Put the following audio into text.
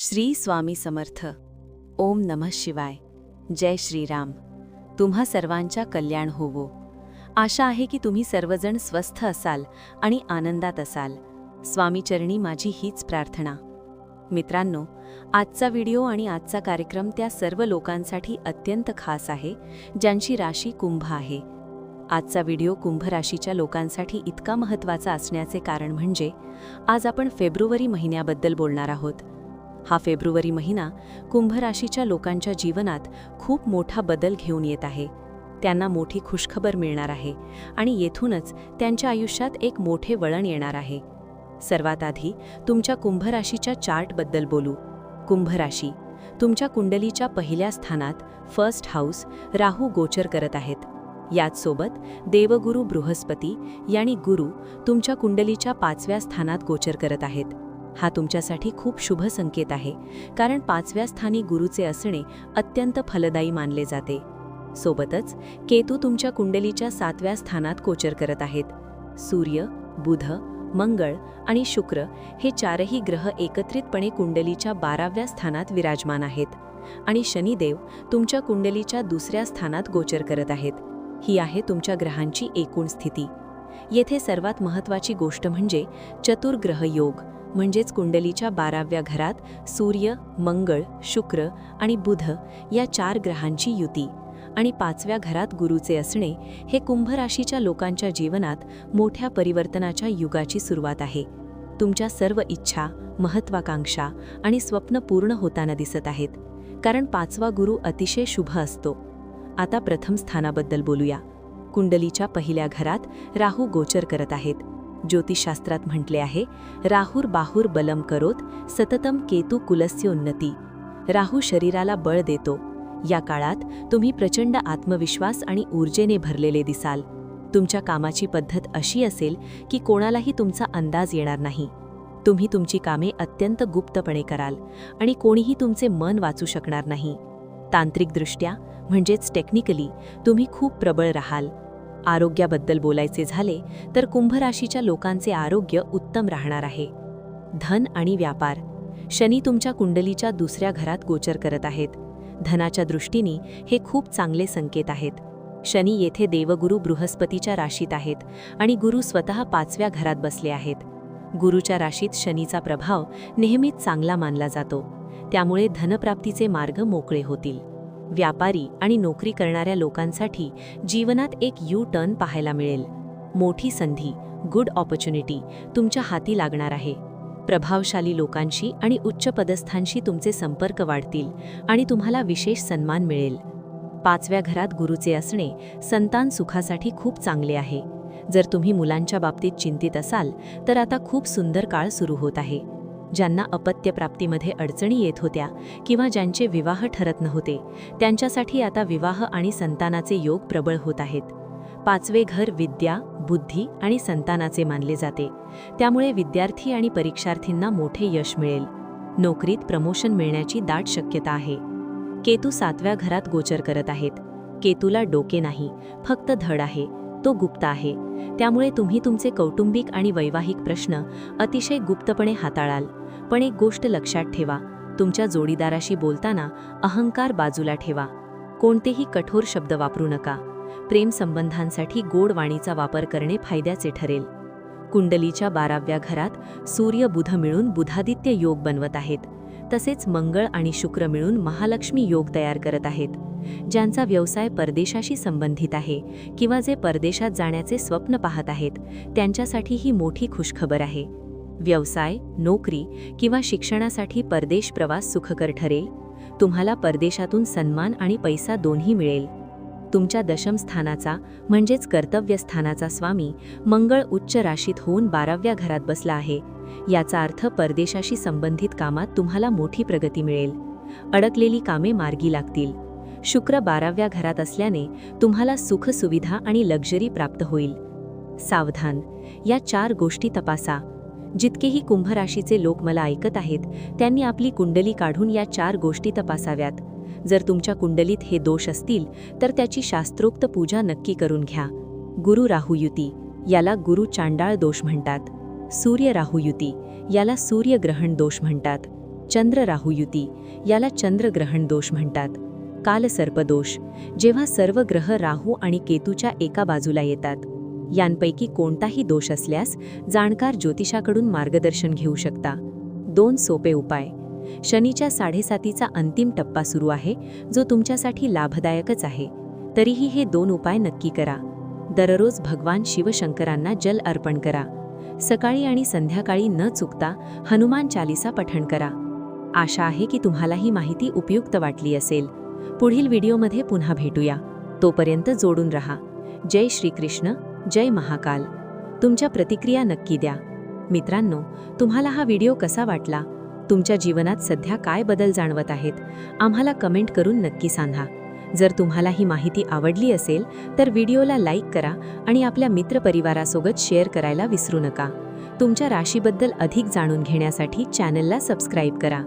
श्री स्वामी समर्थ. ओम नमः शिवाय. जय श्रीराम. तुम्हा सर्वांच्या कल्याण होवो. आशा आहे की तुम्ही सर्वजण स्वस्थ असाल आणि आनंदात असाल. स्वामीचरणी माझी हीच प्रार्थना. मित्रांनो, आजचा व्हिडिओ आणि आजचा कार्यक्रम त्या सर्व लोकांसाठी अत्यंत खास आहे ज्यांची राशी कुंभ आहे. आजचा व्हिडिओ कुंभ राशीच्या लोकांसाठी इतका महत्त्वाचा असण्याचे कारण म्हणजे आज आपण फेब्रुवारी महिन्याबद्दल बोलणार आहोत. हा फेब्रुवारी महिना कुंभ राशीच्या लोकांच्या जीवनात खूप मोठा बदल घेऊन येत आहे. त्यांना मोठी खुशखबर मिळणार आहे आणि येथूनच त्यांच्या आयुष्यात एक मोठे वळण येणार आहे. सर्वात आधी तुमच्या कुंभ राशीच्या चार्टबद्दल बोलू. कुंभ राशी, तुमच्या कुंडलीच्या पहिल्या स्थानात फर्स्ट हाऊस राहू गोचर करत आहेत. याचसोबत देवगुरु बृहस्पती यानी गुरु तुमच्या कुंडलीच्या 5व्या स्थानात गोचर करत आहेत. हा तुमच्यासाठी खूप शुभ संकेत आहे, कारण 5व्या स्थानी गुरुचे असणे अत्यंत फलदायी मानले जाते. सोबतच केतू तुमच्या कुंडलीच्या 7व्या स्थानात गोचर करत आहेत. सूर्य, बुध, मंगळ आणि शुक्र हे चारही ग्रह एकत्रितपणे कुंडलीच्या 12व्या स्थानात विराजमान आहेत आणि शनिदेव तुमच्या कुंडलीच्या 2ऱ्या स्थानात गोचर करत आहेत. ही आहे तुमच्या ग्रहांची एकूण स्थिती. येथे सर्वात महत्त्वाची गोष्ट म्हणजे चतुर्ग्रह योग, म्हणजेच कुंडलीच्या 12व्या घरात सूर्य, मंगळ, शुक्र आणि बुध या 4 ग्रहांची युती आणि 5व्या घरात गुरुचे असणे हे कुंभ राशीच्या लोकांच्या जीवनात मोठ्या परिवर्तनाच्या युगाची सुरुवात आहे. तुमच्या सर्व इच्छा, महत्त्वाकांक्षा आणि स्वप्न पूर्ण होताना दिसत आहेत, कारण 5वा गुरु अतिशय शुभ असतो. आता प्रथम स्थानाबद्दल बोलूया. कुंडलीच्या पहिल्या घरात राहू गोचर करत आहेत. ज्योतिषशास्त्रात म्हटले आहे, राहुर बाहुर बलम करोत सततम केतू कुलस्योन्नती. राहू शरीराला बळ देतो. या काळात तुम्ही प्रचंड आत्मविश्वास आणि ऊर्जेने भरलेले दिसाल. तुमच्या कामाची पद्धत अशी असेल की कोणालाही तुमचा अंदाज येणार नाही. तुम्ही तुमची कामे अत्यंत गुप्तपणे कराल आणि कोणीही तुमचे मन वाचू शकणार नाही. तांत्रिकदृष्ट्या म्हणजेच टेक्निकली तुम्ही खूप प्रबळ राहाल. आरोग्याबद्दल बोलायचे झाले तर कुंभ राशीच्या लोकांचे आरोग्य उत्तम राहणार आहे. धन आणि व्यापार, शनी तुमच्या कुंडलीच्या 2ऱ्या घरात गोचर करत आहेत. धनाच्या दृष्टीने हे खूप चांगले संकेत आहेत. शनी येथे देवगुरु बृहस्पतीच्या राशीत आहेत आणि गुरु स्वतः 5व्या घरात बसले आहेत. गुरुच्या राशीत शनीचा प्रभाव नेहमीच चांगला मानला जातो, त्यामुळे धनप्राप्तीचे मार्ग मोकळे होतील. व्यापारी आणि नोकरी करणाऱ्या लोकांसाठी जीवनात एक यू-टर्न पाहायला मिळेल. मोठी संधी, गुड ऑपॉर्च्युनिटी तुमच्या हाती लागणार आहे. प्रभावशाली लोकांशी आणि उच्च पदस्थांशी तुमचे संपर्क वाढतील आणि तुम्हाला विशेष सन्मान मिळेल. 5व्या घरात गुरुचे असणे संतान सुखासाठी खूप चांगले आहे. जर तुम्ही मुलांच्या बाबतीत चिंतित असाल तर आता खूप सुंदर काळ सुरू होत आहे. ज्यांना अपत्यप्राप्तीमध्ये अडचणी येत होत्या किंवा ज्यांचे विवाह ठरत नव्हते, त्यांच्यासाठी आता विवाह आणि संतानाचे योग प्रबळ होत आहेत. 5वे घर विद्या, बुद्धी आणि संतानाचे मानले जाते, त्यामुळे विद्यार्थी आणि परीक्षार्थींना मोठे यश मिळेल. नोकरीत प्रमोशन मिळण्याची दाट शक्यता आहे. केतू 7व्या घरात गोचर करत आहेत. केतूला डोके नाही, फक्त धड आहे. तो गुप्त आहे, त्यामुळे तुम्ही तुमचे कौटुंबिक आणि वैवाहिक प्रश्न अतिशय गुप्तपणे हाताळाल. पण एक गोष्ट लक्षात ठेवा, तुमच्या जोडीदाराशी बोलताना अहंकार बाजूला ठेवा. कोणतेही कठोर शब्द वापरू नका. प्रेम संबंधांसाठी गोड वाणीचा वापर करणे फायद्याचे ठरेल. कुंडलीच्या 12व्या घरात सूर्य बुध मिळून बुधादित्य योग बनवत आहेत. तसेच मंगळ आणि शुक्र मिळून महालक्ष्मी योग तयार करत आहेत. ज्यांचा व्यवसाय परदेशाशी संबंधित आहे किंवा जे परदेशात जाण्याचे स्वप्न पाहत आहेत, त्यांच्यासाठी ही मोठी खुशखबर आहे. व्यवसाय, नोकरी किंवा शिक्षणासाठी परदेश प्रवास सुखकर ठरेल. तुम्हाला परदेशातून सन्मान आणि पैसा दोन्ही मिळेल. तुमच्या दशम स्थानाचा म्हणजेच कर्तव्यस्थानाचा स्वामी मंगळ उच्च राशीत होऊन 12व्या घरात बसला आहे. याचा अर्थ परदेशाशी संबंधित कामात तुम्हाला मोठी प्रगती मिळेल. अडकलेली कामे मार्गी लागतील. शुक्र 12व्या घरात असल्याने तुम्हाला सुख सुविधा आणि लक्झरी प्राप्त होईल. सावधान, या 4 गोष्टी तपासा. जितकेही कुंभ राशीचे लोक मला ऐकत आहेत, त्यांनी आपली कुंडली काढून या 4 गोष्टी तपासाव्यात. जर तुमच्या कुंडलीत हे दोष असतील तर त्याची शास्त्रोक्त पूजा नक्की करून घ्या. गुरु राहू युती, याला गुरु चांडाळ दोष म्हणतात. सूर्य राहू युती, याला सूर्यग्रहण दोष म्हणतात. चंद्र राहू युती, याला चंद्रग्रहण दोष म्हणतात. कालसर्पदोष, जेव्हा सर्व ग्रह राहू आणि केतूच्या एका बाजूला येतात. यांपैकी कोणताही दोष असल्यास जाणकार ज्योतिषाकडून मार्गदर्शन घेऊ शकता. 2 सोपे उपाय. शनीच्या 7.5चा अंतिम टप्पा सुरू आहे, जो तुमच्यासाठी लाभदायकच आहे. तरीही हे 2 उपाय नक्की करा. दररोज भगवान शिवशंकरांना जल अर्पण करा. सकाळी आणि संध्याकाळी न चुकता हनुमान चालीसा पठण करा. आशा आहे की तुम्हाला ही माहिती उपयुक्त वाटली असेल. पुढील व्हिडिओमध्ये पुन्हा भेटूया. तोपर्यंत जोडून रहा. जय श्रीकृष्ण, जय महाकाल. तुमच्या प्रतिक्रिया नक्की द्या. मित्रांनो, तुम्हाला हा व्हिडिओ कसा वाटला? तुमच्या जीवनात सध्या काय बदल जाणवत आहेत? आम्हाला कमेंट करून नक्की सांगा. जर तुम्हाला ही माहिती आवडली असेल तर व्हिडिओला लाईक करा आणि आपल्या मित्रपरिवारासोबत शेअर करायला विसरू नका. तुमच्या राशीबद्दल अधिक जाणून घेण्यासाठी चॅनलला सबस्क्राईब करा.